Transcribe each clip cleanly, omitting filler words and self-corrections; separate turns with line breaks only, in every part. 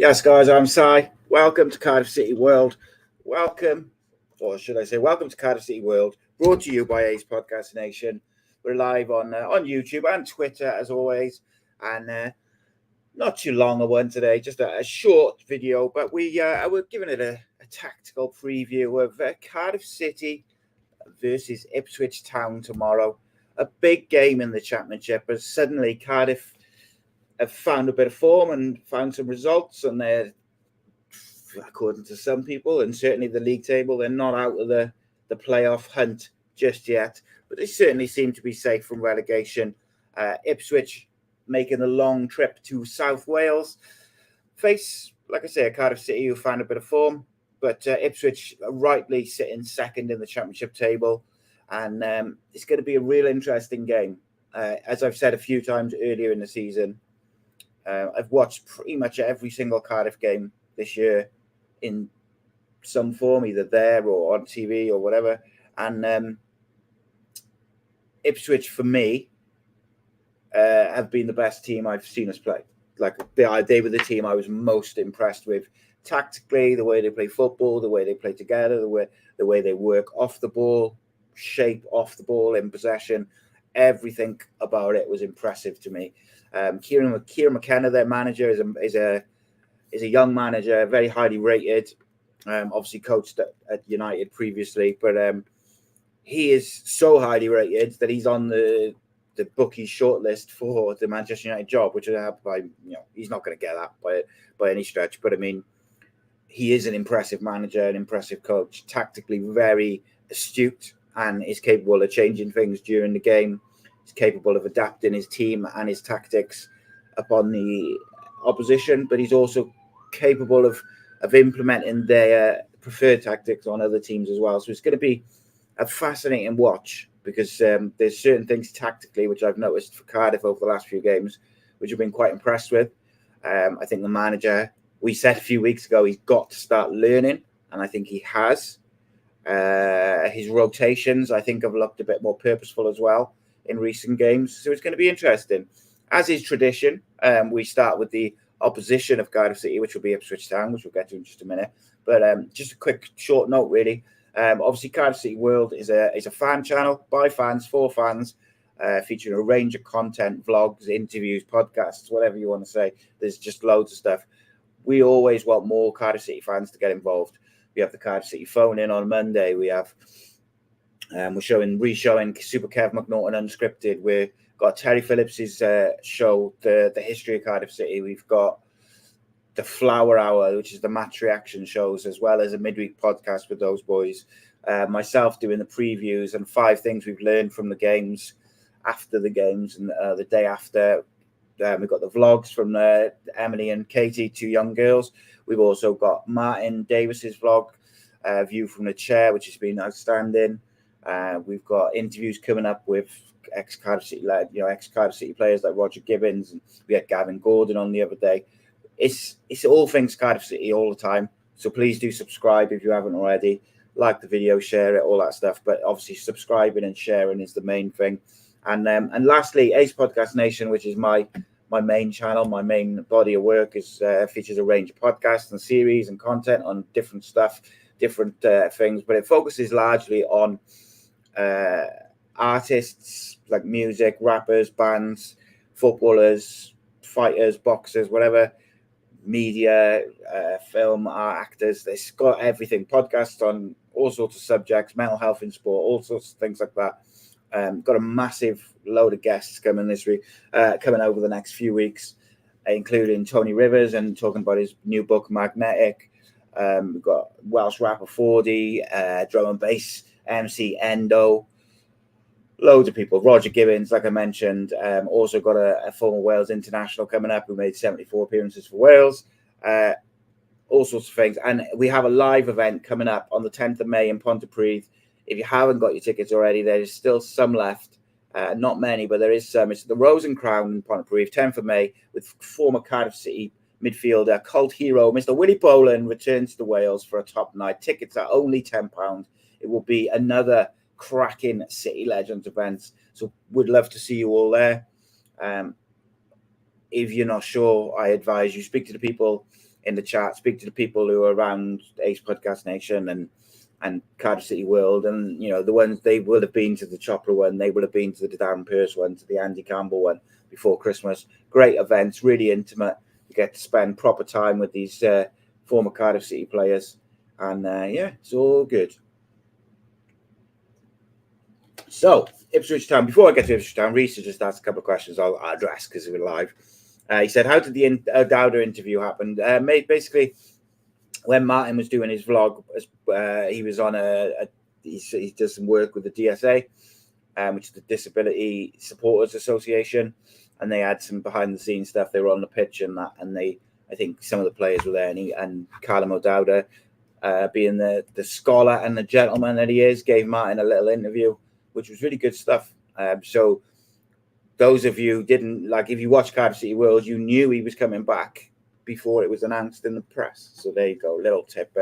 Yes, guys, I'm Si. Welcome to Cardiff City World. Welcome to Cardiff City World, brought to you by Ace Podcast Nation. We're live on YouTube and Twitter, as always, and not too long a one today, just a short video, but we're giving it a tactical preview of Cardiff City versus Ipswich Town tomorrow. A big game in the Championship, as suddenly Cardiff have found a bit of form and found some results, and they're, according to some people, and certainly the league table, they're not out of the playoff hunt just yet, but they certainly seem to be safe from relegation. Ipswich making a long trip to South Wales face, like I say, a Cardiff City who found a bit of form, but Ipswich rightly sitting second in the Championship table, and it's going to be a real interesting game. As I've said a few times earlier in the season, I've watched pretty much every single Cardiff game this year in some form, either there or on TV or whatever. And Ipswich, for me, have been the best team I've seen us play. Like, they were the team I was most impressed with tactically, the way they play football, the way they play together, the way they work off the ball, shape off the ball, in possession. Everything about it was impressive to me. Kieran McKenna, their manager, is a young manager, very highly rated. Obviously coached at United previously, but he is so highly rated that he's on the bookies shortlist for the Manchester United job, which he's not going to get that by any stretch. But I mean, he is an impressive manager, an impressive coach, tactically very astute, and is capable of changing things during the game. He's capable of adapting his team and his tactics upon the opposition, but he's also capable of implementing their preferred tactics on other teams as well. So it's going to be a fascinating watch, because there's certain things tactically which I've noticed for Cardiff over the last few games, which I've been quite impressed with. I think the manager, we said a few weeks ago, he's got to start learning, and I think he has. His rotations, I think, have looked a bit more purposeful as well in recent games. So it's going to be interesting. As is tradition, we start with the opposition of Cardiff City, which will be Ipswich Town, which we'll get to in just a minute. But just a quick short note, really. Obviously, Cardiff City World is a fan channel by fans for fans, featuring a range of content, vlogs, interviews, podcasts, whatever you want to say. There's just loads of stuff. We always want more Cardiff City fans to get involved. We have the Cardiff City phone in on Monday. We have we're re-showing Super Kev McNaughton Unscripted. We've got Terry Phillips's show, the history of Cardiff City. We've got the Flower Hour, which is the match reaction shows, as well as a midweek podcast with those boys. Myself doing the previews and 5 things we've learned from the games, after the games, and the day after. We've got the vlogs from Emily and Katie, 2 young girls. We've also got Martin Davis's vlog, View from the Chair, which has been outstanding. We've got interviews coming up with ex-Cardiff City players like Rhodri Giggs, and we had Gavin Gordon on the other day. It's all things Cardiff City all the time. So please do subscribe if you haven't already. Like the video, share it, all that stuff. But obviously subscribing and sharing is the main thing. And lastly, Ace Podcast Nation, which is my main channel, my main body of work, features a range of podcasts and series and content on different stuff, different things. But it focuses largely on artists like music, rappers, bands, footballers, fighters, boxers, whatever, media, film, art, actors. It's got everything. Podcasts on all sorts of subjects, mental health in sport, all sorts of things like that. Got a massive load of guests coming coming over the next few weeks, including Tony Rivers, and talking about his new book, Magnetic. We've got Welsh rapper 40, drum and bass MC Endo, loads of people. Rhodri Giggs, like I mentioned, also got a former Wales international coming up who made 74 appearances for Wales. All sorts of things. And we have a live event coming up on the 10th of May in Pontypridd. If you haven't got your tickets already, there is still some left. Not many, but there is some. It's the Rose and Crown in Pontypridd, 10th of May, with former Cardiff City midfielder, cult hero, Mr. Willie Boland, returns to Wales for a top night. Tickets are only £10. It will be another cracking City Legends event. So we'd love to see you all there. If you're not sure, I advise you speak to the people in the chat. Speak to the people who are around Ace Podcast Nation and Cardiff City World, and the ones they would have been to the Chopper one, they would have been to the Darren Pearce one, to the Andy Campbell one before Christmas. Great events, really intimate. You get to spend proper time with these former Cardiff City players, and it's all good. So, Ipswich Town. Before I get to Ipswich Town, Reese has just asked a couple of questions I'll address because we're live. He said, how did the Dowder interview happen? Basically, when Martin was doing his vlog, he was on he does some work with the DSA, which is the Disability Supporters Association, and they had some behind-the-scenes stuff. They were on the pitch and that, and I think some of the players were there, and Callum O'Dowda, being the scholar and the gentleman that he is, gave Martin a little interview, which was really good stuff. So those of you didn't, if you watch Cardiff City World, you knew he was coming back before it was announced in the press. So there you go, little tip.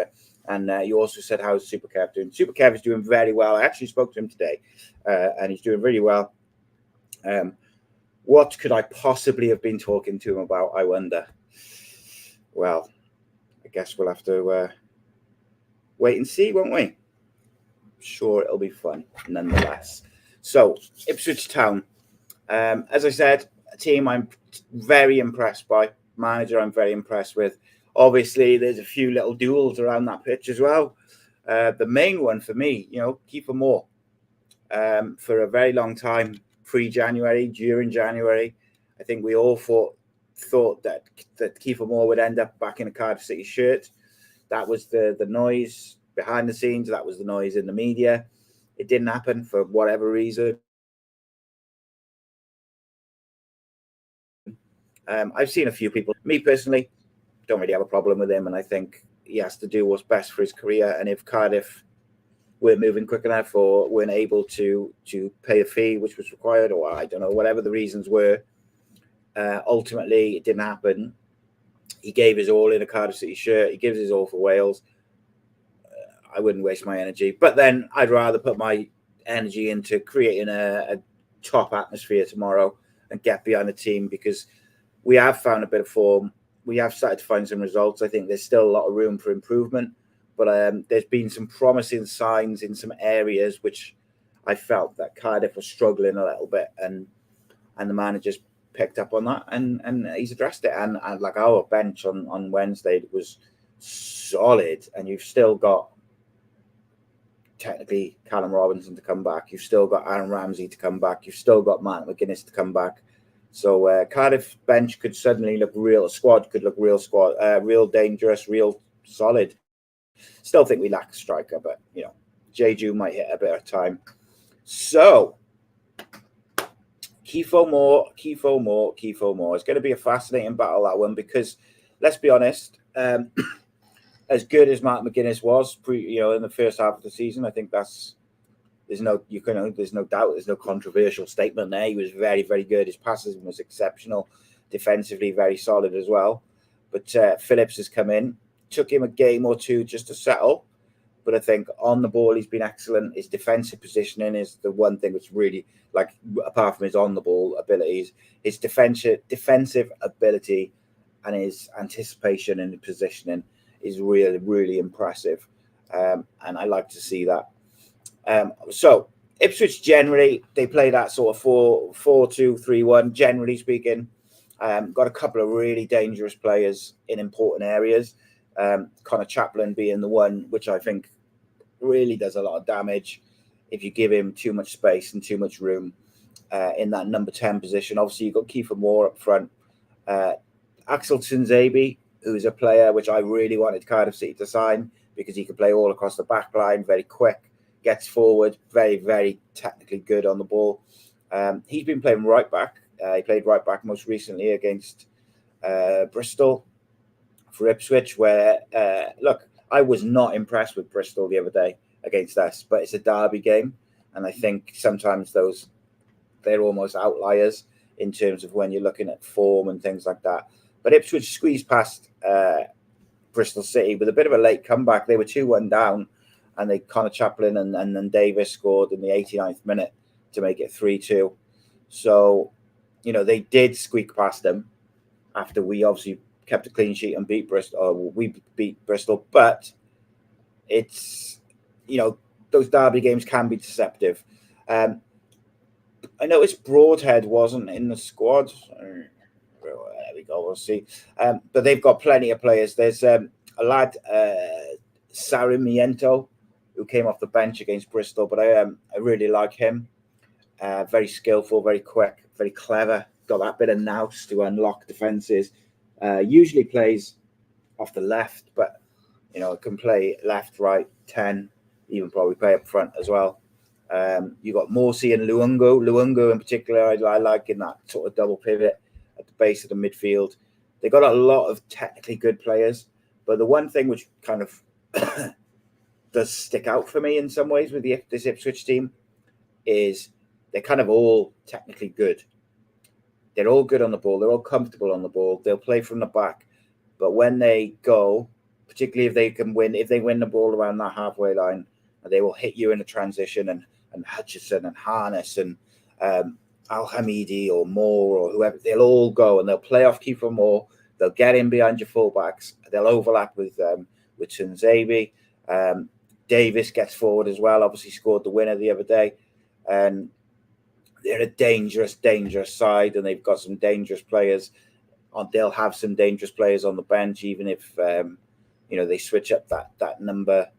And you also said, how's Super Kev doing? Super Kev is doing very well. I actually spoke to him today, and he's doing really well. What could I possibly have been talking to him about, I wonder? Well, I guess we'll have to wait and see, won't we? Sure, it'll be fun nonetheless. So, Ipswich Town. As I said, a team I'm very impressed by. Manager I'm very impressed with. Obviously, there's a few little duels around that pitch as well. The main one for me, Kiefer Moore. For a very long time, pre-January, during January, I think we all thought that Kiefer Moore would end up back in a Cardiff City shirt. That was the noise behind the scenes. That was the noise in the media. It didn't happen for whatever reason. I've seen a few people. Me personally, don't really have a problem with him, and I think he has to do what's best for his career. And if Cardiff weren't moving quick enough or weren't able to pay a fee which was required, or I don't know, whatever the reasons were, ultimately it didn't happen. He gave his all in a Cardiff City shirt. He gives his all for Wales. I wouldn't waste my energy, but then I'd rather put my energy into creating a top atmosphere tomorrow and get behind the team, because we have found a bit of form. We have started to find some results. I think there's still a lot of room for improvement, but there's been some promising signs in some areas which I felt that Cardiff was struggling a little bit, and the manager's picked up on that, and he's addressed it. And our bench on Wednesday was solid, and you've still got technically Callum Robinson to come back. You've still got Aaron Ramsey to come back. You've still got Matt McGuinness to come back. So Cardiff bench could suddenly look real. Squad could look real dangerous, real solid. Still think we lack a striker, but Jeju might hit a bit of time. So Kiefer Moore. It's going to be a fascinating battle, that one, because let's be honest, as good as Matt McGuinness was in the first half of the season, I think there's no doubt, there's no controversial statement there. He was very, very good. His passing was exceptional. Defensively, very solid as well. But Phillips has come in. Took him a game or two just to settle. But I think on the ball, he's been excellent. His defensive positioning is the one thing that's really, apart from his on-the-ball abilities, his defensive ability and his anticipation and positioning is really, really impressive. And I like to see that. So Ipswich generally, they play that sort of 4-2-3-1, generally speaking. Got a couple of really dangerous players in important areas. Connor Chaplin being the one which I think really does a lot of damage if you give him too much space and too much room in that number 10 position. Obviously, you've got Kiefer Moore up front. Axel Tunzabi, who's a player which I really wanted Cardiff City to sign because he can play all across the back line, very quick, gets forward, very, very technically good on the ball. He's been playing right back. He played right back most recently against Bristol for Ipswich, where, look, I was not impressed with Bristol the other day against us, but it's a derby game, and I think sometimes they're almost outliers in terms of when you're looking at form and things like that. But Ipswich squeezed past Bristol City with a bit of a late comeback. They were 2-1 down, and Connor Chaplin and then Davis scored in the 89th minute to make it 3-2. So, they did squeak past them after we obviously kept a clean sheet and beat Bristol. Or we beat Bristol, but it's, those derby games can be deceptive. I noticed Broadhead wasn't in the squad. There we go. We'll see. But they've got plenty of players. There's a lad, Sarmiento, who came off the bench against Bristol, but I really like him. Very skillful, very quick, very clever. Got that bit of nous to unlock defences. Usually plays off the left, but can play left, right, 10, even probably play up front as well. You got Morsey and Luongo. Luongo in particular, I like in that sort of double pivot at the base of the midfield. They got a lot of technically good players, but the one thing which kind of does stick out for me in some ways with this Ipswich team is they're kind of all technically good. They're all good on the ball. They're all comfortable on the ball. They'll play from the back, but when they go, particularly if they win the ball around that halfway line, they will hit you in a transition, and Hutchison and Harness and Al-Hamidi or Moore or whoever, they'll all go and they'll play off Kiefer Moore. They'll get in behind your fullbacks. They'll overlap with Tunzabi. Davis gets forward as well. Obviously scored the winner the other day. And they're a dangerous, dangerous side, and they've got some dangerous players. They'll have some dangerous players on the bench, even if they switch up that number.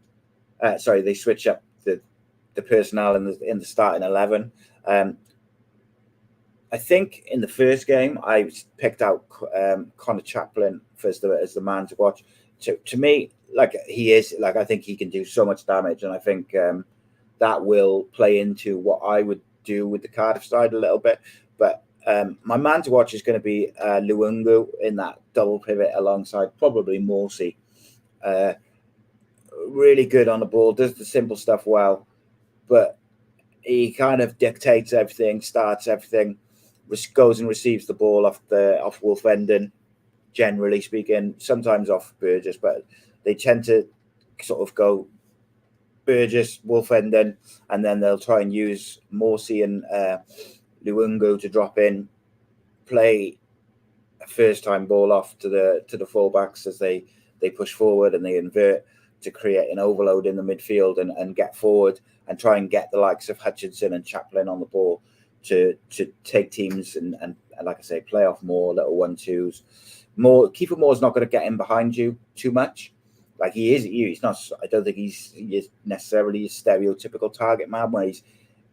They switch up the personnel in the starting 11. I think in the first game I picked out Connor Chaplin as the man to watch. To me, I think he can do so much damage, and I think that will play into what I would do with the Cardiff side a little bit. But my man to watch is going to be Luongo in that double pivot alongside probably Morsey. Really good on the ball, does the simple stuff well, but he kind of dictates everything, starts everything, goes and receives the ball off Wolfenden, generally speaking, sometimes off Burgess, but they tend to sort of go Burgess, Wolfenden, and then they'll try and use Morsey and Luongo to drop in, play a first-time ball off to the fullbacks as they push forward and they invert to create an overload in the midfield and get forward and try and get the likes of Hutchinson and Chaplin on the ball to take teams and like I say, play off more little 1-2s. Kiefer Moore's not going to get in behind you too much. Like he is at you. He's not. I don't think he is necessarily a stereotypical target man where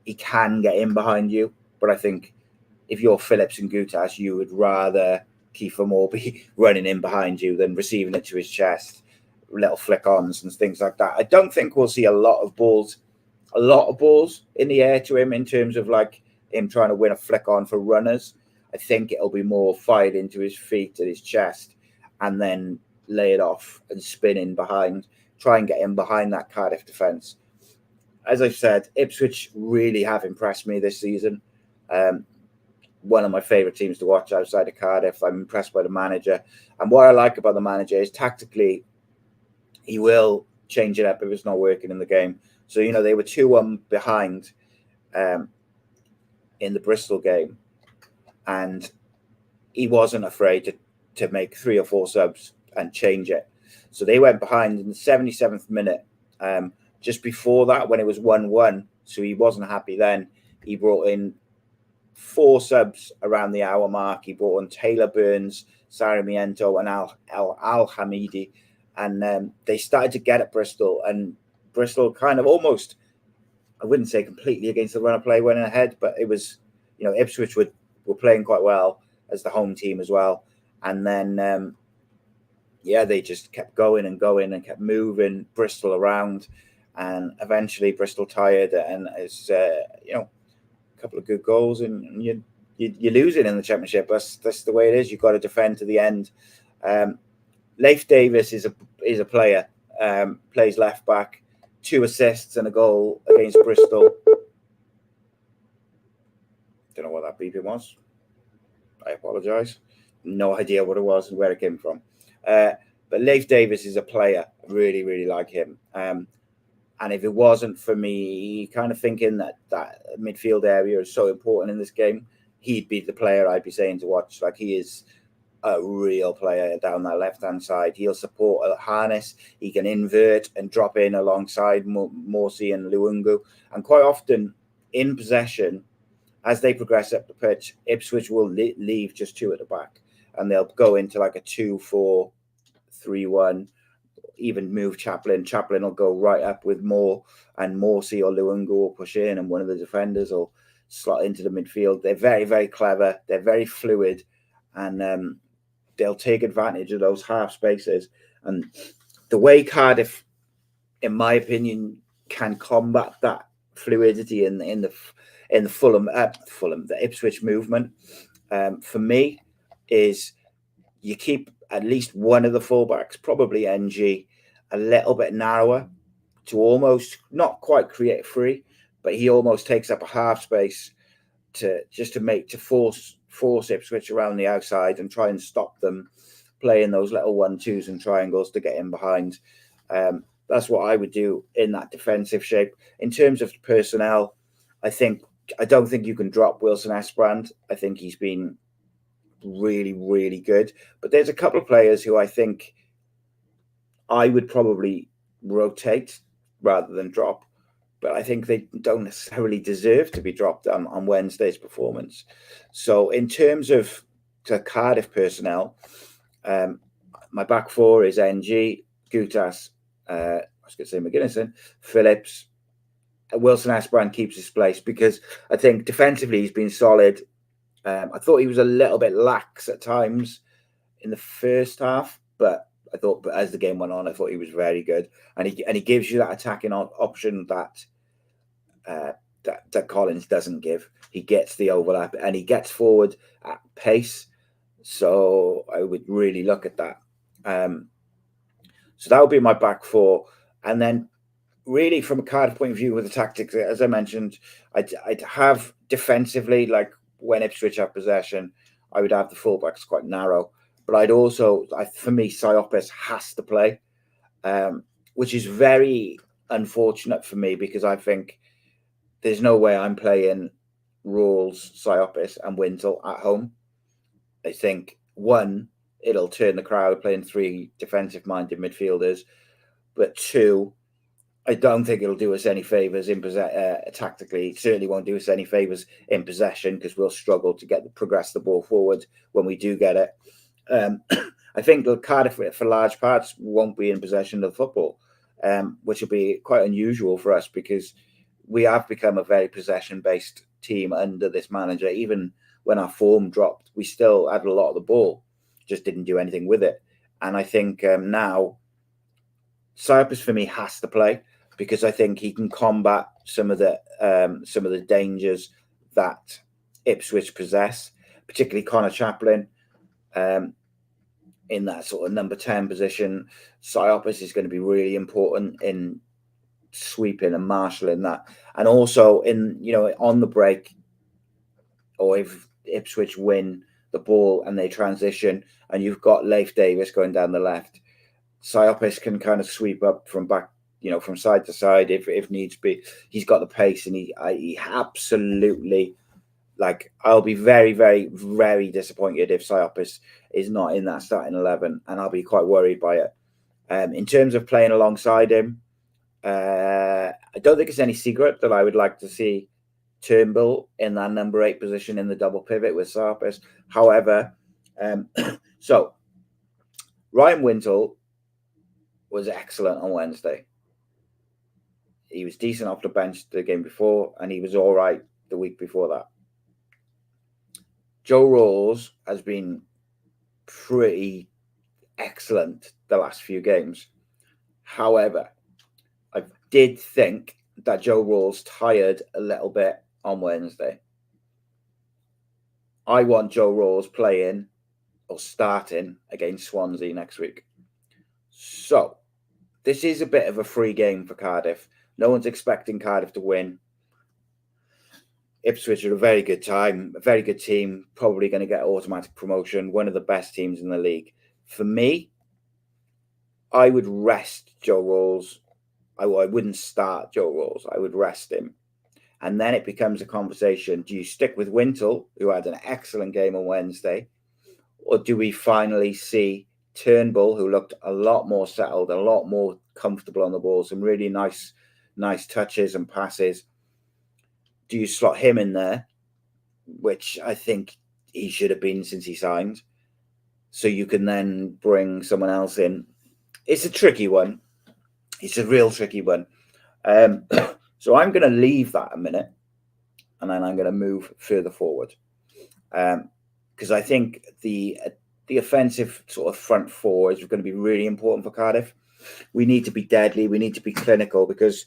he can get in behind you. But I think if you're Phillips and Gutas, you would rather Kiefer Moore be running in behind you than receiving it to his chest, little flick-ons and things like that. I don't think we'll see a lot of balls in the air to him in terms of like him trying to win a flick-on for runners. I think it'll be more fired into his feet and his chest and then lay it off and spin in behind, try and get in behind that Cardiff defence. As I've said, Ipswich really have impressed me this season. One of my favourite teams to watch outside of Cardiff. I'm impressed by the manager. And what I like about the manager is tactically, he will change it up if it's not working in the game. So, they were 2-1 behind in the Bristol game. And he wasn't afraid to make 3 or 4 subs and change it. So they went behind in the 77th minute. Just before that, when it was 1-1, so he wasn't happy then, he brought in 4 subs around the hour mark. He brought in Taylor Burns, Sarmiento, and Al-Hamidi. And they started to get at Bristol. And Bristol kind of almost, I wouldn't say completely against the run of play, went ahead, but it was, Ipswich were playing quite well as the home team as well. And then, they just kept going and kept moving Bristol around. And eventually Bristol tired, and it's, a couple of good goals, and you're losing in the Championship. That's the way it is. You've got to defend to the end. Leif Davis is a player, plays left back, 2 assists and a goal against Bristol. Don't know what that beeping was. I apologise. No idea what it was and where it came from. But Leif Davis is a player. I really, really like him. And if it wasn't for me kind of thinking that midfield area is so important in this game, he'd be the player I'd be saying to watch. Like, he is a real player down that left-hand side. He'll support a harness. He can invert and drop in alongside Morsey and Luungu. And quite often in possession, as they progress up the pitch, Ipswich will leave just two at the back. And they'll go into like a 2-4-3-1, even move Chaplin. Chaplin will go right up with Moore, and Morsey or Luungu will push in, and one of the defenders will slot into the midfield. They're very, very clever. They're very fluid, and they'll take advantage of those half spaces. And the way Cardiff, in my opinion, can combat that fluidity in the the Ipswich movement, for me, is you keep at least one of the fullbacks, probably NG, a little bit narrower to almost not quite create free, but he almost takes up a half space to force Ipswich around the outside and try and stop them playing those little 1-2s and triangles to get in behind. That's what I would do in that defensive shape. In terms of personnel, I don't think you can drop Wilson Esbrand. I think he's been really, really good. But there's a couple of players who I think I would probably rotate rather than drop. But I think they don't necessarily deserve to be dropped on Wednesday's performance. So in terms of Cardiff personnel, my back four is NG, Gutas, I was going to say McGinnison, Phillips. Wilson Esbrand keeps his place because I think defensively he's been solid. I thought he was a little bit lax at times in the first half, but I thought as the game went on, I thought he was very good, and he gives you that attacking option that Collins doesn't give. He gets the overlap and he gets forward at pace. So I would really look at that. So that would be my back four, and then really from a Cardiff point of view with the tactics, as I mentioned, I'd have defensively, like when Ipswich have possession, I would have the fullbacks quite narrow. But I'd also, for me, Siopis has to play, which is very unfortunate for me because I think there's no way I'm playing Rawls, Siopis and Wintle at home. I think, one, it'll turn the crowd playing three defensive-minded midfielders. But two, I don't think it'll do us any favours in tactically. It certainly won't do us any favours in possession because we'll struggle to progress the ball forward when we do get it. I think the Cardiff, for large parts, won't be in possession of the football, which will be quite unusual for us because we have become a very possession-based team under this manager. Even when our form dropped, we still had a lot of the ball, just didn't do anything with it. And I think now Cyprus for me has to play because I think he can combat some of the dangers that Ipswich possess, particularly Connor Chaplin. In that sort of number 10 position, Siopis is going to be really important in sweeping and marshalling that. And also on the break, or if Ipswich win the ball and they transition and you've got Leif Davis going down the left, Siopis can kind of sweep up from back, from side to side if needs be. He's got the pace and he absolutely, I'll be very, very, very disappointed if Siopis is not in that starting 11, and I'll be quite worried by it. In terms of playing alongside him, I don't think it's any secret that I would like to see Turnbull in that number 8 position in the double pivot with Siopis. However, so Ryan Wintle was excellent on Wednesday. He was decent off the bench the game before, and he was all right the week before that. Joe Rawls has been pretty excellent the last few games. However, I did think that Joe Rawls tired a little bit on Wednesday. I want Joe Rawls playing or starting against Swansea next week. So, this is a bit of a free game for Cardiff. No one's expecting Cardiff to win. Ipswich are a very good team, probably going to get automatic promotion, one of the best teams in the league. For me, I would rest Joe Rawls. I wouldn't start Joe Rawls. I would rest him. And then it becomes a conversation. Do you stick with Wintle, who had an excellent game on Wednesday, Or do we finally see Turnbull, who looked a lot more settled, a lot more comfortable on the ball, some really nice touches and passes? Do you slot him in there, which I think he should have been since he signed, so you can then bring someone else in? It's a tricky one. It's a real tricky one. So I'm going to leave that a minute, and then I'm going to move further forward, because I think the offensive sort of front four is going to be really important for Cardiff. We need to be deadly. We need to be clinical, because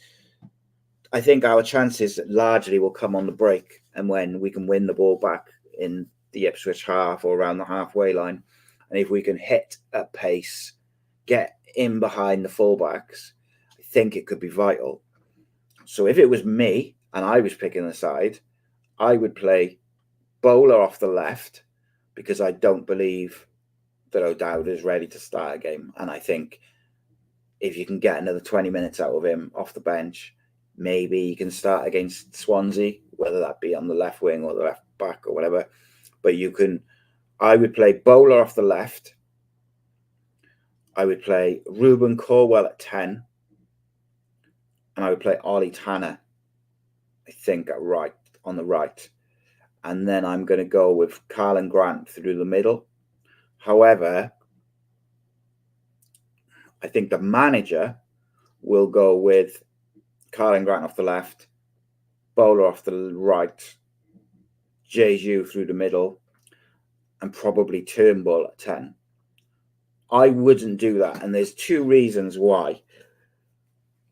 I think our chances largely will come on the break and when we can win the ball back in the Ipswich half or around the halfway line. And if we can hit at pace, get in behind the fullbacks, I think it could be vital. So if it was me and I was picking the side, I would play Bowler off the left, because I don't believe that O'Dowd is ready to start a game. And I think if you can get another 20 minutes out of him off the bench, maybe he can start against Swansea, whether that be on the left wing or the left back or whatever. But I would play Bowler off the left. I would play Ruben Corwell at 10. And I would play Ollie Tanner, I think, on the right. And then I'm going to go with Karlan Grant through the middle. However, I think the manager will go with Karlan Grant off the left, Bowler off the right, Jeju through the middle, and probably Turnbull at 10. I wouldn't do that, and there's two reasons why.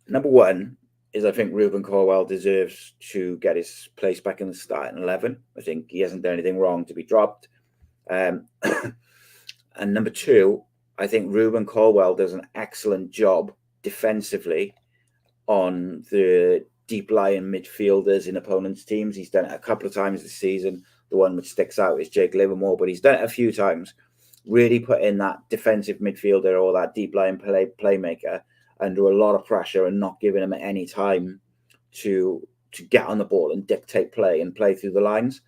Number one is I think Ruben Corwell deserves to get his place back in the starting 11. I think he hasn't done anything wrong to be dropped. And number two, I think Ruben Corwell does an excellent job defensively on the deep-lying midfielders in opponents' teams. He's done it a couple of times this season. The one which sticks out is Jake Livermore, but he's done it a few times. Really put in that defensive midfielder or that deep-lying playmaker under a lot of pressure and not giving him any time to get on the ball and dictate play and play through the lines,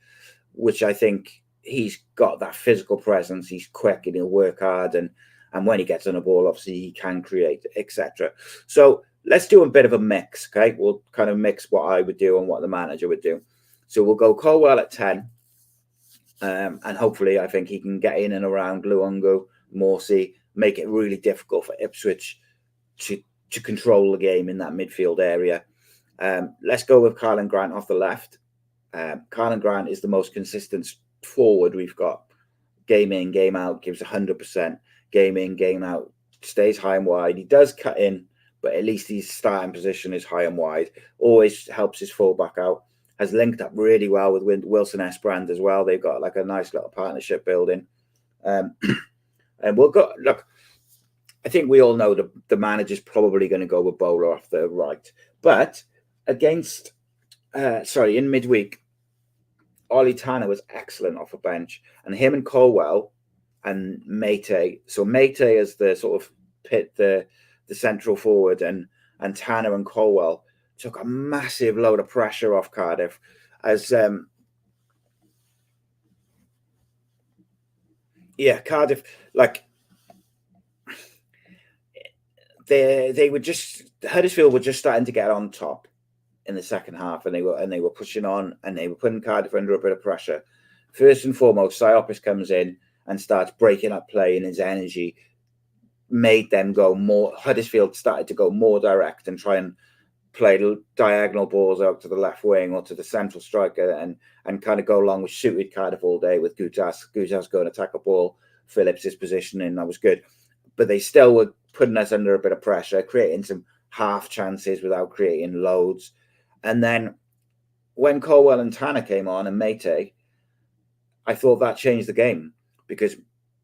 which I think he's got that physical presence. He's quick and he'll work hard. And when he gets on the ball, obviously he can create, etc. So let's do a bit of a mix, okay? We'll kind of mix what I would do and what the manager would do. So we'll go Colwell at 10. And hopefully I think he can get in and around Luongo, Morsey, make it really difficult for Ipswich to control the game in that midfield area. Let's go with Karlan Grant off the left. Karlan Grant is the most consistent forward we've got. Game in, game out, gives 100%. Game in, game out, stays high and wide. He does cut in, but at least his starting position is high and wide. Always helps his fullback out. Has linked up really well with Wilson Esbrand as well. They've got like a nice little partnership building. And we'll go, look, I think we all know the manager's probably going to go with Bowler off the right. But in midweek, Ollie Tanner was excellent off a bench. And him and Colwell and Mate. So Mate is the sort of the central forward, and Tanner and Colwell took a massive load of pressure off Cardiff as Cardiff, like they were just, Huddersfield were just starting to get on top in the second half, and they were pushing on and they were putting Cardiff under a bit of pressure. First and foremost, Siopis comes in and starts breaking up play, and his energy made them go more. Huddersfield started to go more direct and try and play diagonal balls out to the left wing or to the central striker and kind of go along, which suited Cardiff all day with Gutas going to attack a ball, Phillips' positioning, that was good. But they still were putting us under a bit of pressure, creating some half chances without creating loads. And then when Colwell and Tanner came on and Mate, I thought that changed the game, because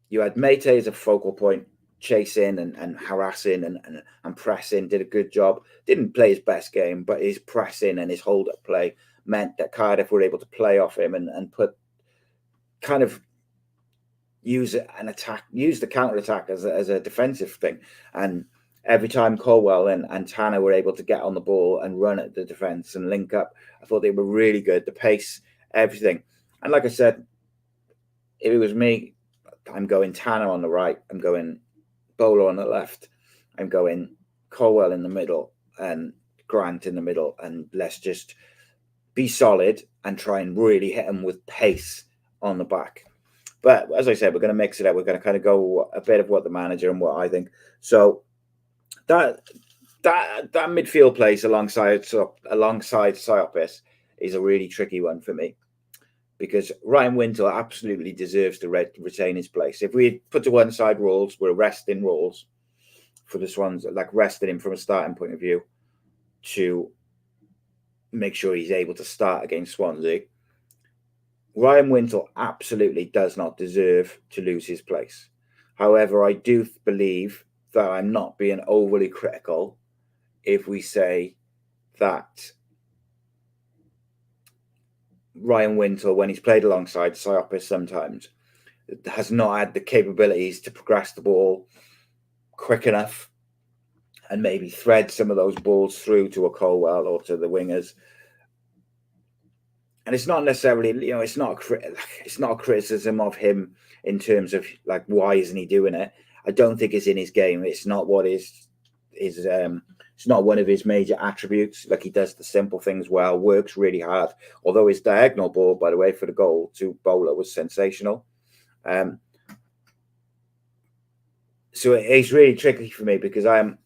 you had Mate as a focal point, chasing and harassing and pressing, did a good job. Didn't play his best game, but his pressing and his hold-up play meant that Cardiff were able to play off him and put kind of use the counter-attack as a defensive thing. And every time Colwell and Tanner were able to get on the ball and run at the defence and link up, I thought they were really good. The pace, everything. And like I said, if it was me, I'm going Tanner on the right. I'm going Bowler on the left. I'm going Colwell in the middle and Grant in the middle. And let's just be solid and try and really hit them with pace on the back. But as I said, we're going to mix it up. We're going to kind of go a bit of what the manager and what I think. So that midfield place alongside Siopis is a really tricky one for me, because Ryan Wintle absolutely deserves to retain his place. If we put to one side Rolls, we're resting Rolls for the Swans, like resting him from a starting point of view to make sure he's able to start against Swansea. Ryan Wintle absolutely does not deserve to lose his place. However, I do believe that I'm not being overly critical if we say that Ryan Wintle, when he's played alongside Siopis sometimes, has not had the capabilities to progress the ball quick enough and maybe thread some of those balls through to a Colwell or to the wingers. And it's not necessarily, it's not a criticism of him in terms of like, why isn't he doing it? I don't think it's in his game. It's not what it's not one of his major attributes. Like, he does the simple things well, works really hard. Although his diagonal ball, by the way, for the goal to Bowler was sensational. So it's really tricky for me because I'm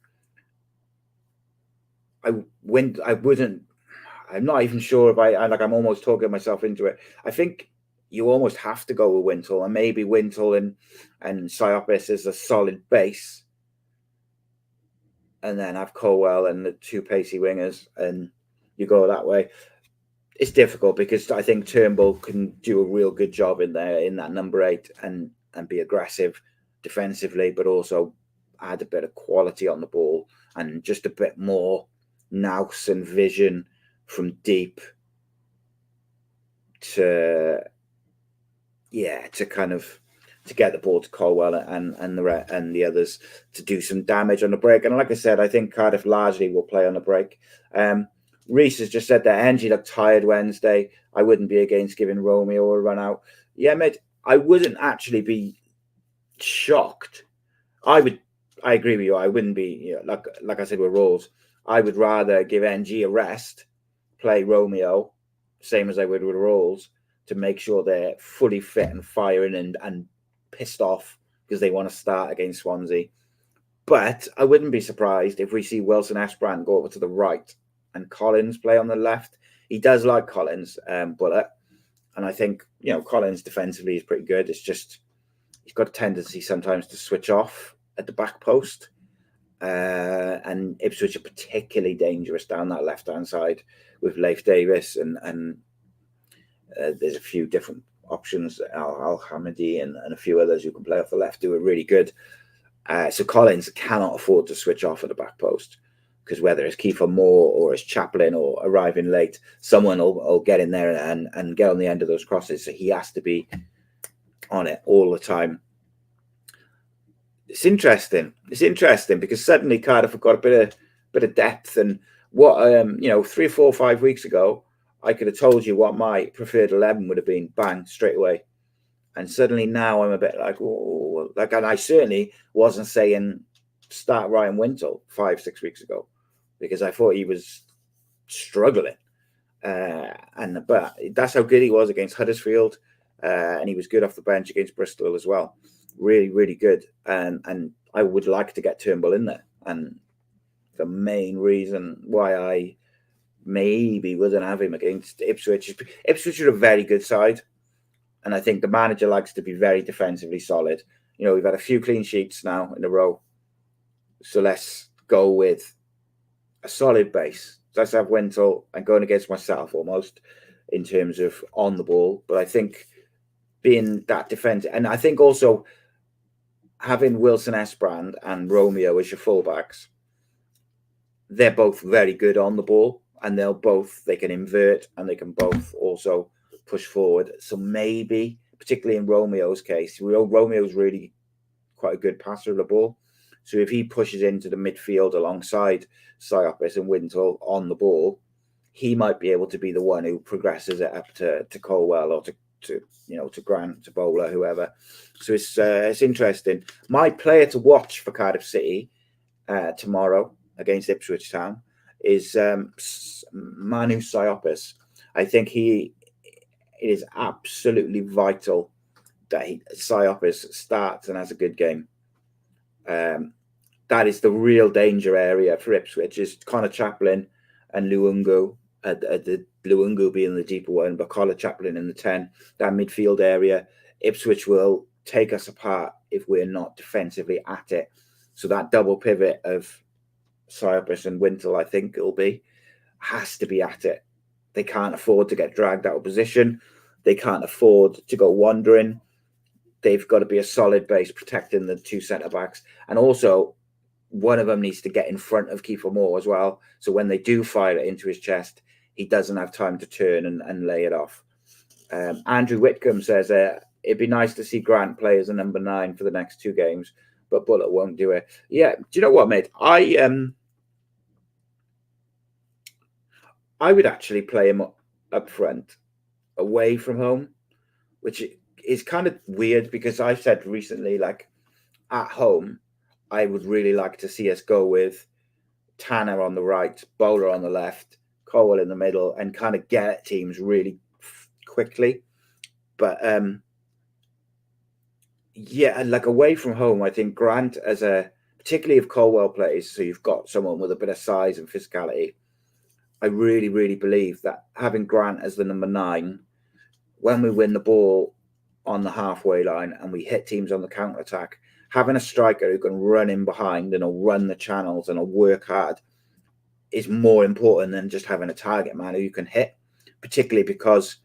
not even sure if I'm almost talking myself into it. I think you almost have to go with Wintle, and maybe Wintle and Siopis is a solid base, and then have Colwell and the two pacey wingers, and you go that way. It's difficult because I think Turnbull can do a real good job in there in that number 8 and be aggressive defensively, but also add a bit of quality on the ball and just a bit more nous and vision from deep to get the ball to Colwell and the others to do some damage on the break. And like I said, I think Cardiff largely will play on the break. Reese has just said that Angie looked tired Wednesday. I wouldn't be against giving Romeo a run out. Yeah, mate, I wouldn't actually be shocked. I agree with you. I wouldn't be, like I said with Rolls, I would rather give NG a rest, play Romeo, same as I would with Rolls, to make sure they're fully fit and firing and pissed off because they want to start against Swansea. But I wouldn't be surprised if we see Wilson Esperant go over to the right and Collins play on the left. He does like Collins, Bulut. And I think, Collins defensively is pretty good. It's just he's got a tendency sometimes to switch off at the back post. And Ipswich are particularly dangerous down that left-hand side with Leif Davis and there's a few different options, Al-Hamidi and a few others who can play off the left who are really good. So Collins cannot afford to switch off at the back post, because whether it's Kiefer Moore or it's Chaplin or arriving late, someone will get in there and get on the end of those crosses. So he has to be on it all the time. It's interesting. Because suddenly Cardiff have got a bit of depth, and what 3, 4, 5 weeks ago, I could have told you what my preferred 11 would have been, bang, straight away. And suddenly now I'm a bit like, oh, and I certainly wasn't saying start Ryan Wintle 5, 6 weeks ago, because I thought he was struggling. But that's how good he was against Huddersfield, and he was good off the bench against Bristol as well. Really, really good. And I would like to get Turnbull in there. And the main reason why I maybe wouldn't have him against Ipswich are a very good side. And I think the manager likes to be very defensively solid. We've had a few clean sheets now in a row. So let's go with a solid base. Let's have Wintle. I'm going against myself almost in terms of on the ball. But I think being that defensive, and I think also having Wilson Esperant and Romeo as your fullbacks, they're both very good on the ball, and they can invert and they can both also push forward. So maybe, particularly in Romeo's case, Romeo's really quite a good passer of the ball. So if he pushes into the midfield alongside Siopis and Wintle on the ball, he might be able to be the one who progresses it up to Colwell or to Grant, to Bowler, whoever. So it's interesting. My player to watch for Cardiff City tomorrow against Ipswich Town is Manu Siopis. I think it is absolutely vital that Siopis starts and has a good game. That is the real danger area for Ipswich, is Connor Chaplin and Luungu, the Luungu being the deeper one, but Connor Chaplin in the 10, that midfield area. Ipswich will take us apart if we're not defensively at it. So that double pivot of Siopis and Wintle, I think it'll be, has to be at it. They can't afford to get dragged out of position. They can't afford to go wandering. They've got to be a solid base protecting the two centre-backs. And also, one of them needs to get in front of Kiefer Moore as well. So when they do fire it into his chest, he doesn't have time to turn and lay it off. Andrew Whitcomb says, it'd be nice to see Grant play as a number 9 for the next 2 games, but Bulut won't do it. Yeah, do you know what, mate? I would actually play him up front, away from home, which is kind of weird because I've said recently, like, at home, I would really like to see us go with Tanner on the right, Bowler on the left, Colwell in the middle, and kind of get at teams really quickly. But yeah, like away from home, I think Grant, particularly if Colwell plays, so you've got someone with a bit of size and physicality, I really, really believe that having Grant as the number 9, when we win the ball on the halfway line and we hit teams on the counter-attack, having a striker who can run in behind and will run the channels and will work hard is more important than just having a target man who you can hit, particularly because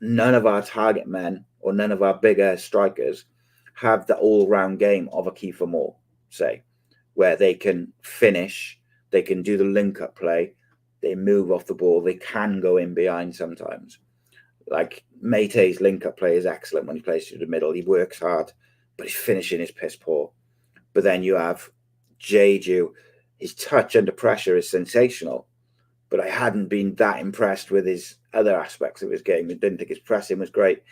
none of our target men or none of our bigger strikers have the all-round game of a Kiefer Moore, say, where they can finish, they can do the link-up play, they move off the ball, they can go in behind sometimes. Like, Mate's link-up play is excellent when he plays through the middle. He works hard, but his finishing is piss poor. But then you have Jeju. His touch under pressure is sensational, but I hadn't been that impressed with his other aspects of his game. I didn't think his pressing was great,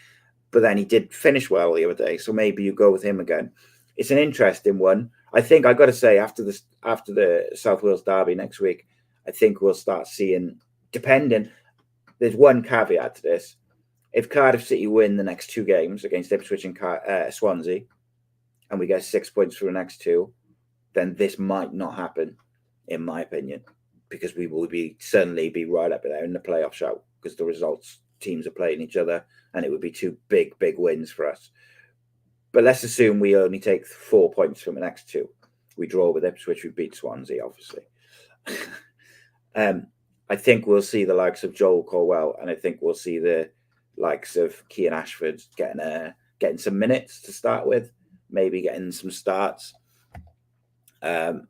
but then he did finish well the other day, so maybe you go with him again. It's an interesting one. I think I've got to say, after the South Wales derby next week, I think we'll start seeing, depending, there's one caveat to this. If Cardiff City win the next 2 games against Ipswich and Swansea, and we get 6 points for the next 2, then this might not happen, in my opinion, because we will suddenly be right up there in the playoff shout because the results teams are playing each other, and it would be 2 big wins for us. But let's assume we only take 4 points from the next 2. We draw with Ipswich, we beat Swansea, obviously. I think we'll see the likes of Joel Colwell, and I think we'll see the likes of Kean Ashford getting some minutes to start with, maybe getting some starts. But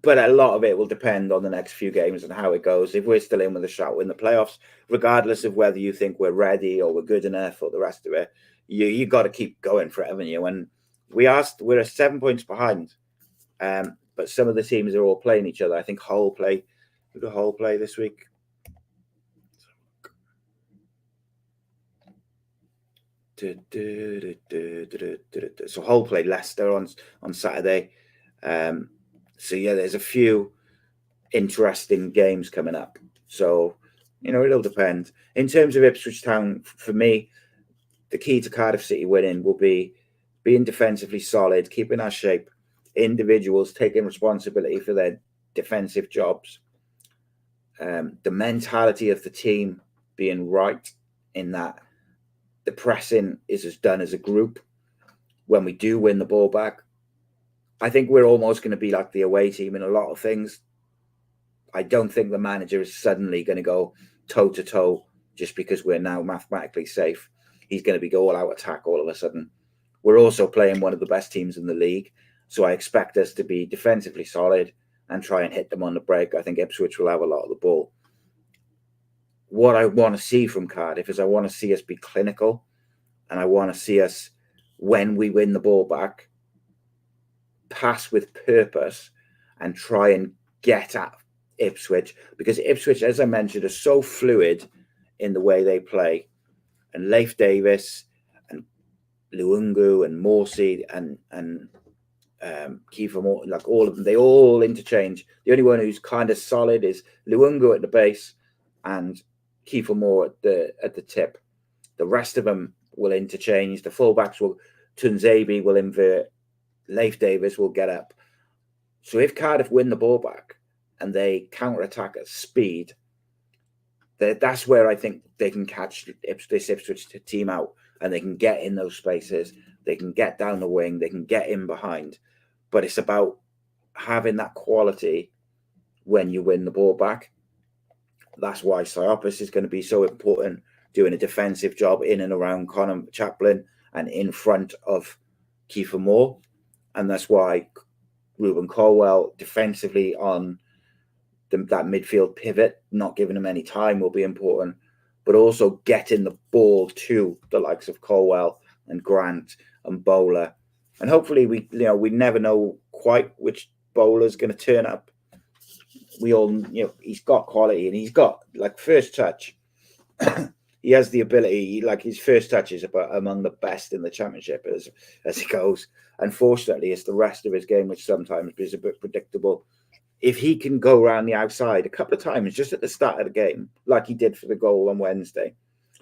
a lot of it will depend on the next few games and how it goes. If we're still in with a shout in the playoffs, regardless of whether you think we're ready or we're good enough or the rest of it, you got to keep going for it, haven't you? And we're 7 points behind, but some of the teams are all playing each other. I think Hull play. Who do Hull play this week? So Hull play Leicester on Saturday. So yeah, there's a few interesting games coming up. So, it'll depend. In terms of Ipswich Town, for me, the key to Cardiff City winning will be being defensively solid, keeping our shape, individuals taking responsibility for their defensive jobs, the mentality of the team being right in that the pressing is done as a group. When we do win the ball back, I think we're almost going to be like the away team in a lot of things. I don't think the manager is suddenly going to go toe-to-toe just because we're now mathematically safe. He's going to be all out attack all of a sudden. We're also playing one of the best teams in the league, so I expect us to be defensively solid and try and hit them on the break. I think Ipswich will have a lot of the ball. What I want to see from Cardiff is I want to see us be clinical, and I want to see us, when we win the ball back, pass with purpose and try and get at Ipswich, because Ipswich, as I mentioned, are so fluid in the way they play. And Leif Davis and Luungu and Morsey and Kiefer Moore, like all of them, they all interchange. The only one who's kind of solid is Luungu at the base and Kiefer Moore at the tip. The rest of them will interchange. The fullbacks will, Tunzebi will invert, Leif Davis will get up. So if Cardiff win the ball back and they counter-attack at speed, that's where I think they can catch this Ipswich team out, and they can get in those spaces. They can get down the wing. They can get in behind. But it's about having that quality when you win the ball back. That's why Siopis is going to be so important, doing a defensive job in and around Conor Chaplin and in front of Kiefer Moore. And that's why Ruben Colwell defensively on that midfield pivot, not giving him any time, will be important, but also getting the ball to the likes of Colwell and Grant and Bowler. And hopefully we never know quite which bowler's going to turn up. We all, he's got quality and he's got like first touch. He has the ability, like his first touch is about among the best in the championship as he goes. Unfortunately, it's the rest of his game which sometimes is a bit predictable. If he can go around the outside a couple of times just at the start of the game, like he did for the goal on Wednesday,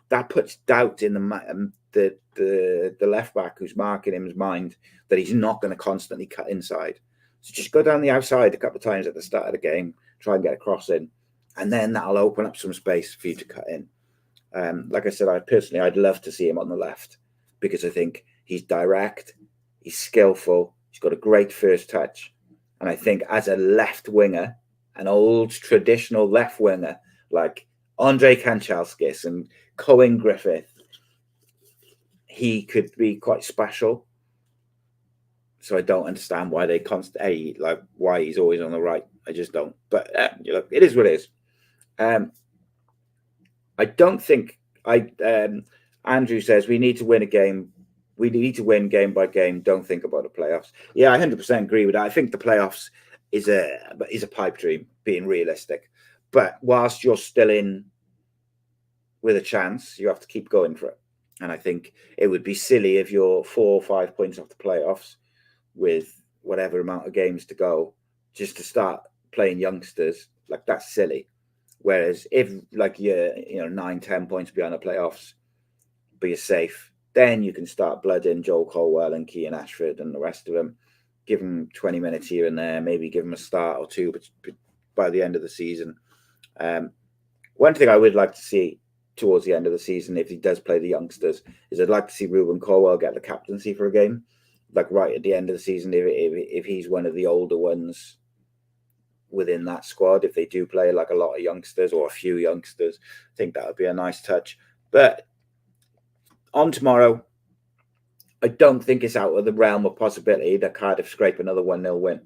that puts doubt in the left back who's marking him's mind that he's not going to constantly cut inside. So just go down the outside a couple of times at the start of the game, try and get a cross in, and then that'll open up some space for you to cut in. Like I said, I'd love to see him on the left because I think he's direct, he's skillful, he's got a great first touch. And I think as a left winger, an old traditional left winger like Andre Kanchelskis and Cohen Griffith, he could be quite special. So I don't understand why they why he's always on the right. I just don't. But it is what it is. I don't think Andrew says we need to win a game. We need to win game by game. Don't think about the playoffs. Yeah, I 100% agree with that. I think the playoffs is a pipe dream, being realistic. But whilst you're still in with a chance, you have to keep going for it. And I think it would be silly if you're 4 or 5 points off the playoffs with whatever amount of games to go, just to start playing youngsters. Like, that's silly. Whereas if you're 9-10 points behind the playoffs, but you're safe, then you can start blooding Joel Colwell and Kean Ashford and the rest of them. Give them 20 minutes here and there, maybe give them a start or two, but by the end of the season. One thing I would like to see towards the end of the season, if he does play the youngsters, is I'd like to see Ruben Colwell get the captaincy for a game, like right at the end of the season, if he's one of the older ones within that squad, if they do play like a lot of youngsters or a few youngsters. I think that would be a nice touch. But on tomorrow, I don't think it's out of the realm of possibility that Cardiff scrape another 1-0 win.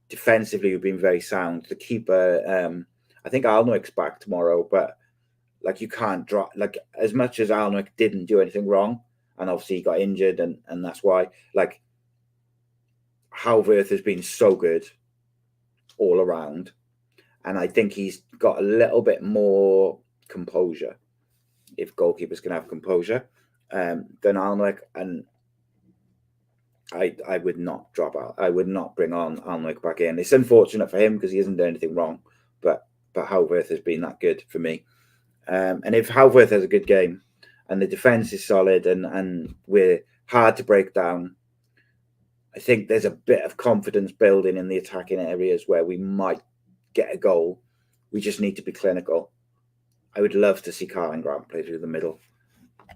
Defensively, we've been very sound. The keeper, I think Alnwick's back tomorrow, but you can't drop, as much as Alnwick didn't do anything wrong, and obviously he got injured, and that's why, Halworth has been so good all around, and I think he's got a little bit more composure, if goalkeepers can have composure, than Alnwick, and I would not drop out. I would not bring on Alnwick back in. It's unfortunate for him because he hasn't done anything wrong, but Halworth has been that good for me. And if Halworth has a good game and the defence is solid and we're hard to break down, I think there's a bit of confidence building in the attacking areas where we might get a goal. We just need to be clinical. I would love to see Carlin Grant play through the middle.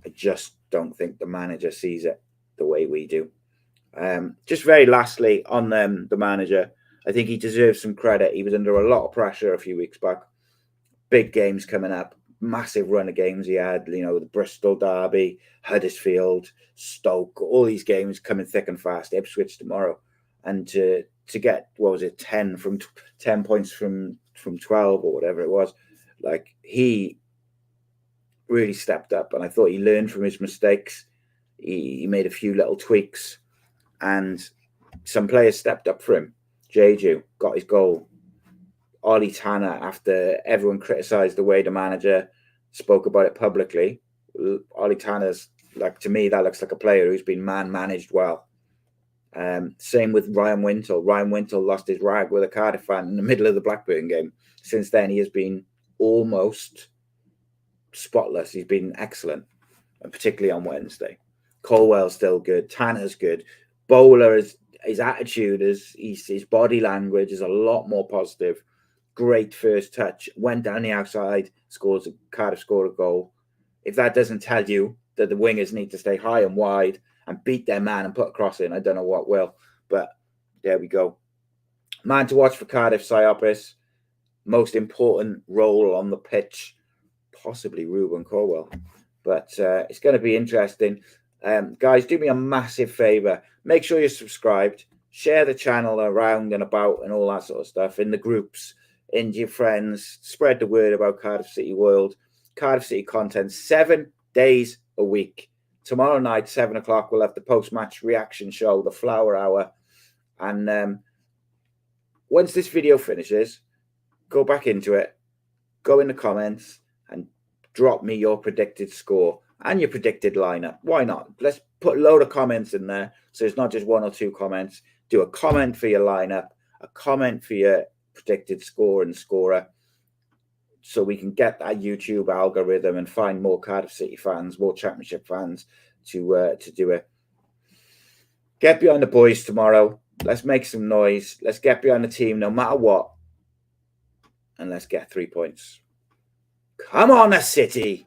I just don't think the manager sees it the way we do. Just very lastly on the manager, I think he deserves some credit. He was under a lot of pressure a few weeks back. Big games coming up, massive run of games he had, the Bristol Derby, Huddersfield, Stoke, all these games coming thick and fast, Ipswich tomorrow. And to get, 10 points from 12 or whatever it was, he really stepped up, and I thought he learned from his mistakes. He made a few little tweaks, and some players stepped up for him. Jeju got his goal. Ollie Tanner, after everyone criticised the way the manager spoke about it publicly. Ollie Tanner's, like, to me, that looks like a player who's been managed well. Same with Ryan Wintle. Ryan Wintle lost his rag with a Cardiff fan in the middle of the Blackburn game. Since then, he has been almost spotless. He's been excellent, and particularly on Wednesday. Colwell's still good. Tanner's good. Bowler, his attitude, his body language is a lot more positive. Great first touch. Went down the outside. Cardiff scored a goal. If that doesn't tell you that the wingers need to stay high and wide and beat their man and put a cross in, I don't know what will. But there we go. Man to watch for Cardiff, Siopis. Most important role on the pitch, possibly Ruben Colwell. But it's going to be interesting. Guys, do me a massive favour. Make sure you're subscribed. Share the channel around and about and all that sort of stuff in the groups, into your friends. Spread the word about Cardiff City World. Cardiff City content 7 days a week. Tomorrow night, 7 o'clock, we'll have the post-match reaction show, the Flower Hour. And once this video finishes, go back into it, go in the comments and drop me your predicted score and your predicted lineup. Why not? Let's put a load of comments in there. So it's not just 1 or 2 comments. Do a comment for your lineup, a comment for your predicted score and scorer, so we can get that YouTube algorithm and find more Cardiff City fans, more Championship fans to do it. Get behind the boys tomorrow. Let's make some noise. Let's get behind the team no matter what. And let's get 3 points. Come on, the City!